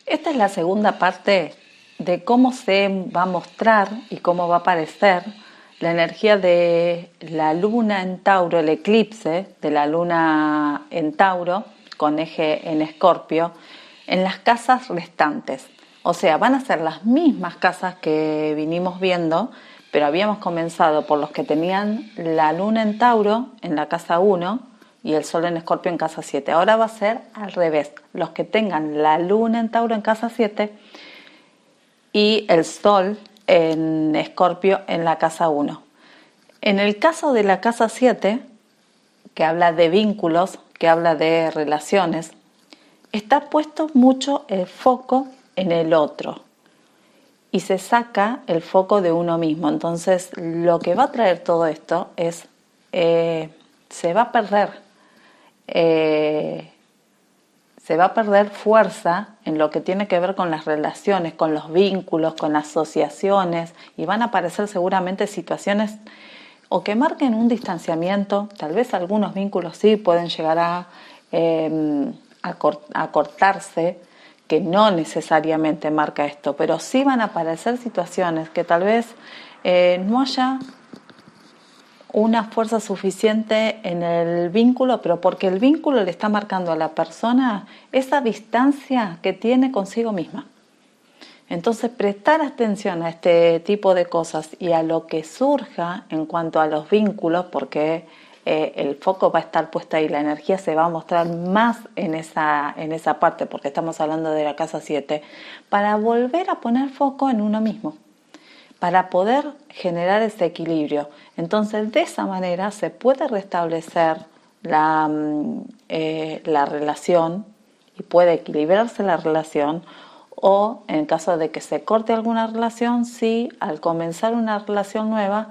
Esta es la segunda parte de cómo se va a mostrar y cómo va a aparecer la energía de la luna en Tauro, el eclipse de la luna en Tauro con eje en Escorpio, en las casas restantes. O sea, van a ser las mismas casas que vinimos viendo, pero habíamos comenzado por los que tenían la luna en Tauro en la casa 1 y el sol en Escorpio en casa 7. Ahora va a ser al revés, los que tengan la luna en Tauro en casa 7 y el sol en Escorpio en la casa 1. En el caso de la casa 7, que habla de vínculos, que habla de relaciones, está puesto mucho el foco en el otro y se saca el foco de uno mismo. Entonces, lo que va a traer todo esto es, se va a perder fuerza en lo que tiene que ver con las relaciones, con los vínculos, con asociaciones, y van a aparecer seguramente situaciones o que marquen un distanciamiento. Tal vez algunos vínculos sí pueden llegar a cortarse, que no necesariamente marca esto, pero sí van a aparecer situaciones que tal vez no haya una fuerza suficiente en el vínculo, pero porque el vínculo le está marcando a la persona esa distancia que tiene consigo misma. Entonces, prestar atención a este tipo de cosas y a lo que surja en cuanto a los vínculos, porque el foco va a estar puesto ahí, la energía se va a mostrar más en esa parte, porque estamos hablando de la casa 7, para volver a poner foco en uno mismo, para poder generar ese equilibrio. Entonces, de esa manera se puede restablecer la relación y puede equilibrarse la relación, o en caso de que se corte alguna relación, sí, al comenzar una relación nueva,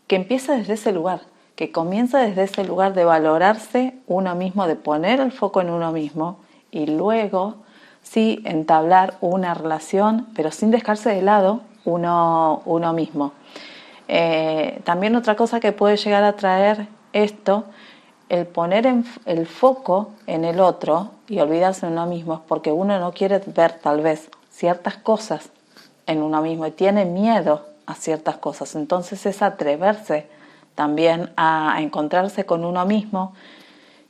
que empiece desde ese lugar, que comience desde ese lugar de valorarse uno mismo, de poner el foco en uno mismo y luego sí entablar una relación, pero sin dejarse de lado uno mismo. También otra cosa que puede llegar a traer esto, el poner el foco en el otro y olvidarse de uno mismo, es porque uno no quiere ver tal vez ciertas cosas en uno mismo y tiene miedo a ciertas cosas. Entonces es atreverse también a encontrarse con uno mismo,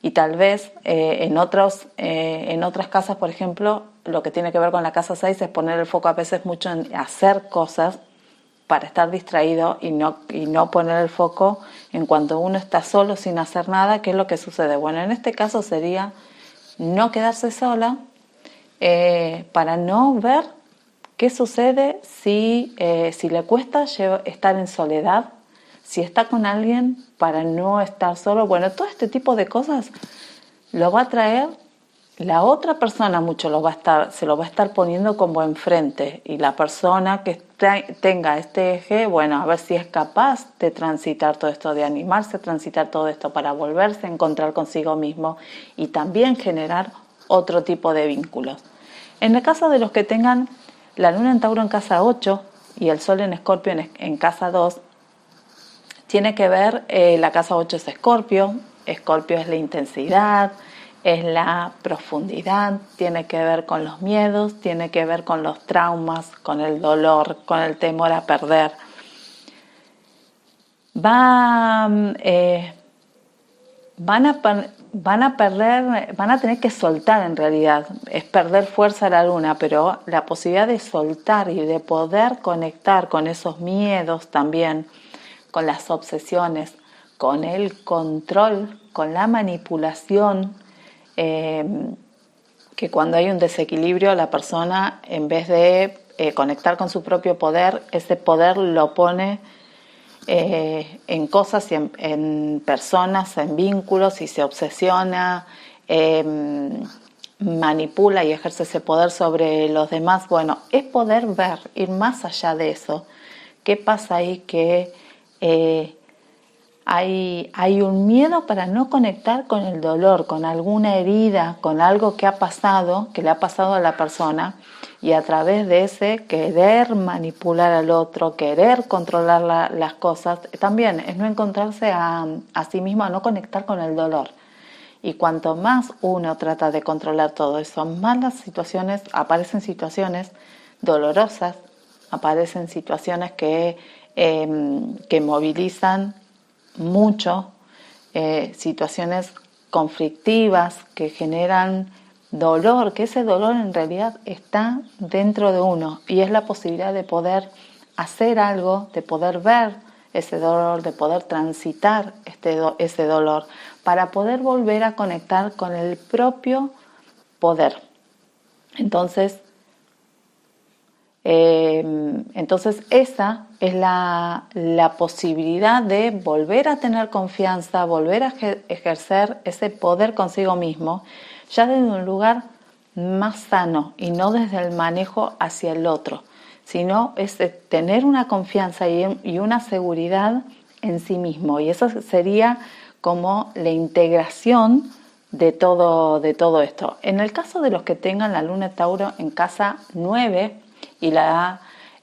y tal vez en otras casas, por ejemplo, lo que tiene que ver con la casa 6 es poner el foco a veces mucho en hacer cosas para estar distraído y no poner el foco en cuando uno está solo sin hacer nada. ¿Qué es lo que sucede? Bueno, en este caso sería no quedarse sola, para no ver qué sucede si le cuesta estar en soledad, si está con alguien, para no estar solo. Bueno, todo este tipo de cosas lo va a traer la otra persona, se lo va a estar poniendo como enfrente, y la persona que tenga este eje, bueno, a ver si es capaz de transitar todo esto, de animarse a transitar todo esto para volverse a encontrar consigo mismo y también generar otro tipo de vínculos. En el caso de los que tengan la luna en Tauro en casa 8 y el sol en Escorpio en casa 2, tiene que ver, la casa 8 es Escorpio es la intensidad, es la profundidad, tiene que ver con los miedos, tiene que ver con los traumas, con el dolor, con el temor a perder. Van a tener que soltar, en realidad, es perder fuerza a la luna, pero la posibilidad de soltar y de poder conectar con esos miedos también, con las obsesiones, con el control, con la manipulación, que cuando hay un desequilibrio, la persona, en vez de conectar con su propio poder, ese poder lo pone en cosas y en personas, en vínculos, y se obsesiona, manipula y ejerce ese poder sobre los demás. Bueno, es poder ver, ir más allá de eso. ¿Qué pasa ahí? Que hay un miedo para no conectar con el dolor, con alguna herida, con algo que ha pasado, que le ha pasado a la persona, y a través de ese querer manipular al otro, querer controlar las cosas, también es no encontrarse a sí mismo, a no conectar con el dolor. Y cuanto más uno trata de controlar todo eso, más aparecen situaciones dolorosas, aparecen situaciones que movilizan mucho, situaciones conflictivas que generan dolor, que ese dolor en realidad está dentro de uno y es la posibilidad de poder hacer algo, de poder ver ese dolor, de poder transitar ese dolor, para poder volver a conectar con el propio poder. Entonces esa es la posibilidad de volver a tener confianza, volver a ejercer ese poder consigo mismo, ya desde un lugar más sano y no desde el manejo hacia el otro, sino es tener una confianza y una seguridad en sí mismo. Y eso sería como la integración de todo esto. En el caso de los que tengan la luna Tauro en casa 9 y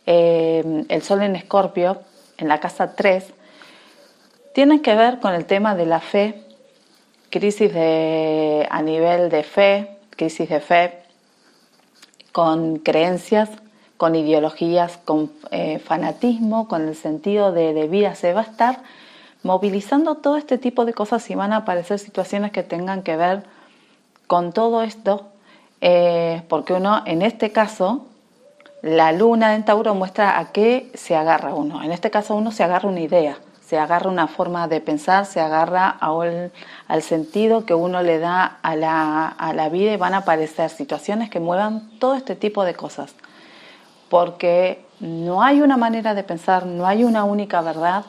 el Sol en Escorpio en la casa 3, tienen que ver con el tema de la fe, crisis a nivel de fe, crisis de fe, con creencias, con ideologías, con fanatismo, con el sentido de vida. Se va a estar movilizando todo este tipo de cosas y van a aparecer situaciones que tengan que ver con todo esto, porque uno, en este caso, la luna en Tauro muestra a qué se agarra uno. En este caso uno se agarra una idea, se agarra una forma de pensar, se agarra al sentido que uno le da a la vida, y van a aparecer situaciones que muevan todo este tipo de cosas. Porque no hay una manera de pensar, no hay una única verdad,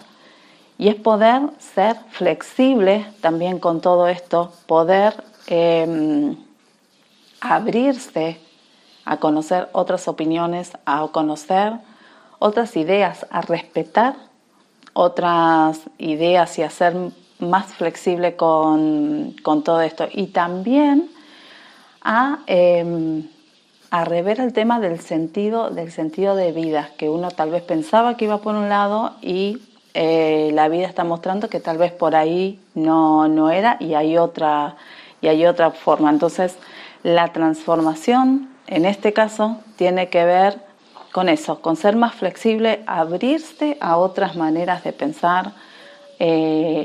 y es poder ser flexible también con todo esto, poder abrirse a conocer otras opiniones, a conocer otras ideas, a respetar otras ideas y a ser más flexible con todo esto. Y también a rever el tema del sentido de vida, que uno tal vez pensaba que iba por un lado y la vida está mostrando que tal vez por ahí no era, y hay otra forma. Entonces, la transformación en este caso tiene que ver con eso, con ser más flexible, abrirse a otras maneras de pensar,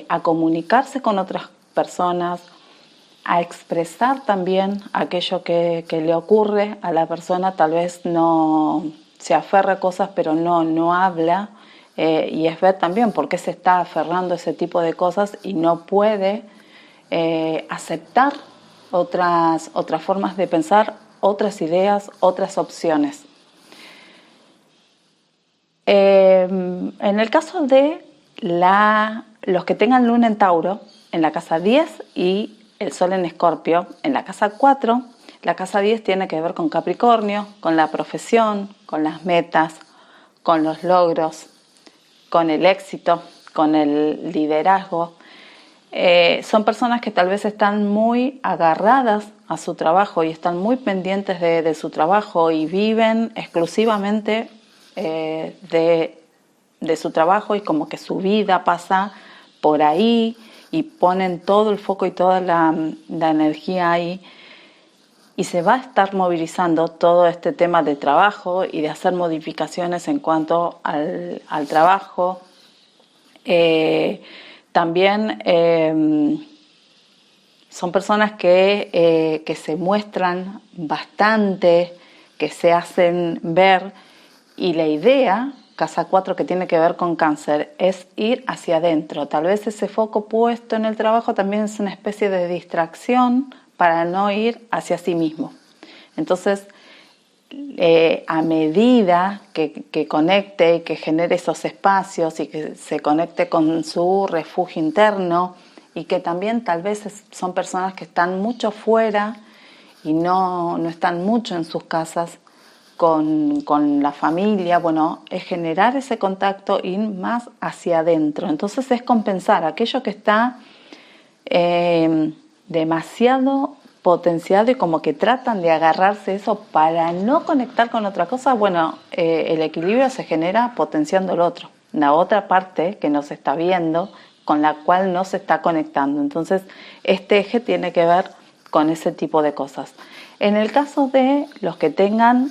a comunicarse con otras personas, a expresar también aquello que le ocurre a la persona. Tal vez no se aferra a cosas, pero no habla, y es ver también por qué se está aferrando a ese tipo de cosas y no puede aceptar otras formas de pensar, otras ideas, otras opciones. En el caso de los que tengan luna en Tauro, en la casa 10 y el Sol en Escorpio, en la casa 4, la casa 10 tiene que ver con Capricornio, con la profesión, con las metas, con los logros, con el éxito, con el liderazgo. Son personas que tal vez están muy agarradas a su trabajo y están muy pendientes de su trabajo y viven exclusivamente de su trabajo, y como que su vida pasa por ahí y ponen todo el foco y toda la energía ahí, y se va a estar movilizando todo este tema de trabajo y de hacer modificaciones en cuanto al trabajo. También son personas que se muestran bastante, que se hacen ver, y la idea, casa 4, que tiene que ver con Cáncer, es ir hacia adentro. Tal vez ese foco puesto en el trabajo también es una especie de distracción para no ir hacia sí mismo. Entonces, a medida que conecte y que genere esos espacios y que se conecte con su refugio interno, y que también tal vez son personas que están mucho fuera y no están mucho en sus casas con la familia, bueno, es generar ese contacto, ir más hacia adentro. Entonces es compensar aquello que está demasiado potenciado y como que tratan de agarrarse eso para no conectar con otra cosa. Bueno, el equilibrio se genera potenciando el otro, la otra parte que nos está viendo, con la cual no se está conectando. Entonces, este eje tiene que ver con ese tipo de cosas. En el caso de los que tengan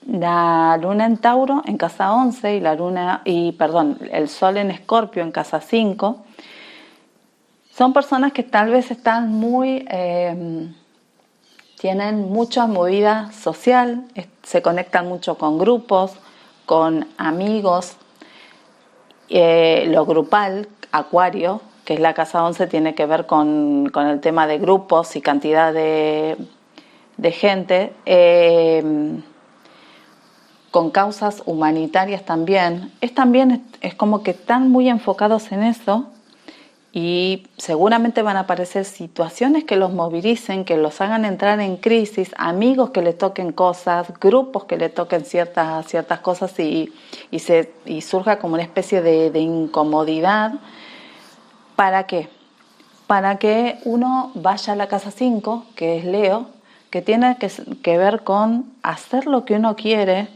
la luna en Tauro en casa 11 el sol en Escorpio en casa 5, son personas que tal vez están tienen mucha movida social, se conectan mucho con grupos, con amigos. Lo grupal, Acuario, que es la casa 11, tiene que ver con el tema de grupos y cantidad de gente, con causas humanitarias también. Es como que están muy enfocados en eso y seguramente van a aparecer situaciones que los movilicen, que los hagan entrar en crisis, amigos que les toquen cosas, grupos que le toquen ciertas cosas y surja como una especie de incomodidad. ¿Para qué? Para que uno vaya a la casa 5, que es Leo, que tiene que ver con hacer lo que uno quiere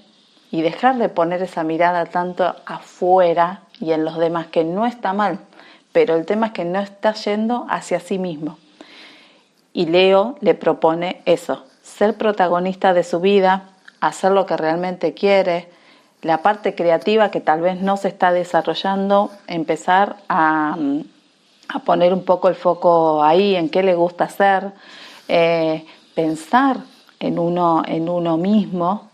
y dejar de poner esa mirada tanto afuera y en los demás, que no está mal, pero el tema es que no está yendo hacia sí mismo. Y Leo le propone eso, ser protagonista de su vida, hacer lo que realmente quiere, la parte creativa que tal vez no se está desarrollando, empezar a poner un poco el foco ahí, en qué le gusta hacer, pensar en uno mismo,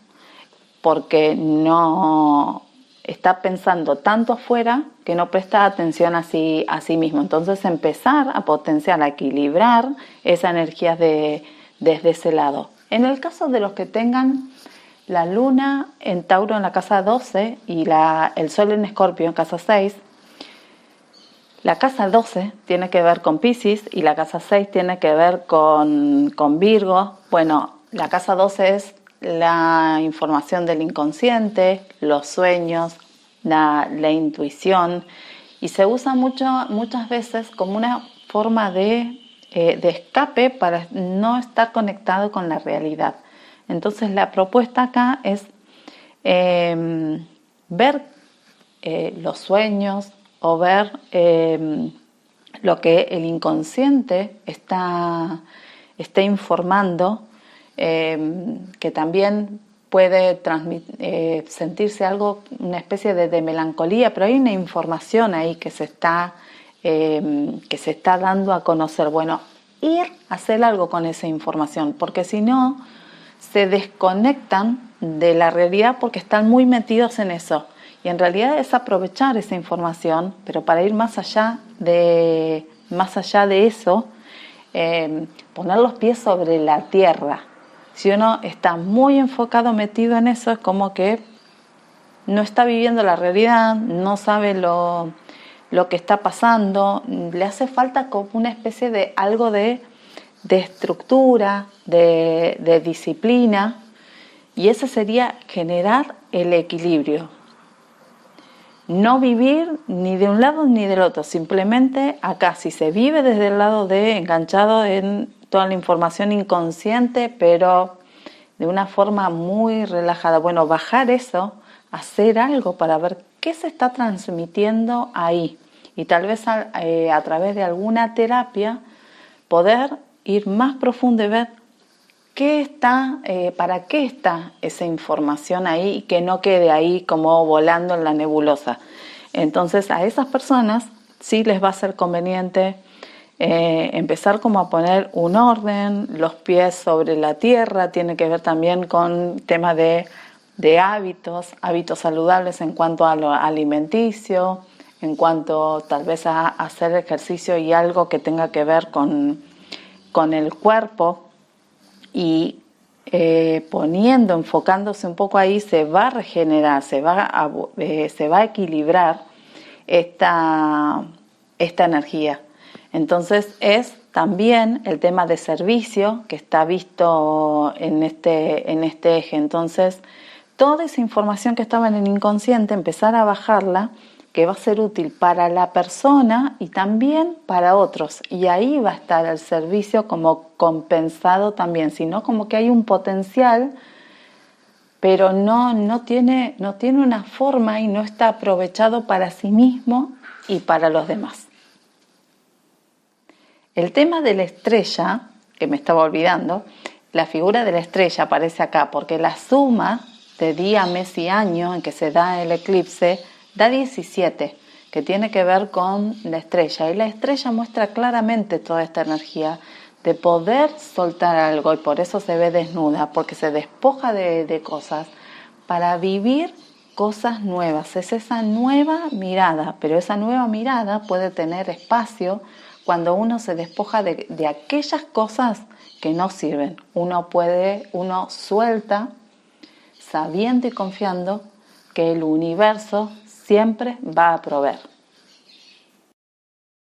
porque no está pensando tanto afuera que no presta atención a sí mismo. Entonces empezar a potenciar, a equilibrar esa energía desde ese lado. En el caso de los que tengan la luna en Tauro en la casa 12 y el sol en Escorpio en casa 6, la casa 12 tiene que ver con Piscis y la casa 6 tiene que ver con Virgo. Bueno, la casa 12 es la información del inconsciente, los sueños, la intuición, y se usa muchas veces como una forma de escape para no estar conectado con la realidad. Entonces la propuesta acá es ver los sueños o ver lo que el inconsciente está informando, que también puede sentirse algo, una especie de melancolía, pero hay una información ahí que se está dando a conocer. Bueno, ir a hacer algo con esa información, porque si no, se desconectan de la realidad porque están muy metidos en eso. Y en realidad es aprovechar esa información, pero para ir más allá de eso, poner los pies sobre la tierra. Si uno está muy enfocado, metido en eso, es como que no está viviendo la realidad, no sabe lo que está pasando, le hace falta como una especie de algo de estructura, de disciplina, y ese sería generar el equilibrio. No vivir ni de un lado ni del otro, simplemente acá, si se vive desde el lado de enganchado en toda la información inconsciente, pero de una forma muy relajada. Bueno, bajar eso, hacer algo para ver qué se está transmitiendo ahí, y tal vez a través de alguna terapia poder ir más profundo y ver para qué está esa información ahí y que no quede ahí como volando en la nebulosa. Entonces a esas personas sí les va a ser conveniente empezar como a poner un orden, los pies sobre la tierra. Tiene que ver también con temas de hábitos saludables en cuanto a lo alimenticio, en cuanto tal vez a hacer ejercicio y algo que tenga que ver con el cuerpo. Y enfocándose un poco ahí, se va a regenerar, se va a equilibrar esta energía. Entonces es también el tema de servicio que está visto en este eje. Entonces toda esa información que estaba en el inconsciente, empezar a bajarla, que va a ser útil para la persona y también para otros. Y ahí va a estar el servicio como compensado también, sino como que hay un potencial, pero no tiene una forma y no está aprovechado para sí mismo y para los demás. El tema de la estrella, que me estaba olvidando, la figura de la estrella aparece acá porque la suma de día, mes y año en que se da el eclipse da 17, que tiene que ver con la estrella. Y la estrella muestra claramente toda esta energía de poder soltar algo, y por eso se ve desnuda, porque se despoja de cosas para vivir cosas nuevas. Es esa nueva mirada, pero esa nueva mirada puede tener espacio cuando uno se despoja de aquellas cosas que no sirven. Uno suelta sabiendo y confiando que el universo siempre va a proveer.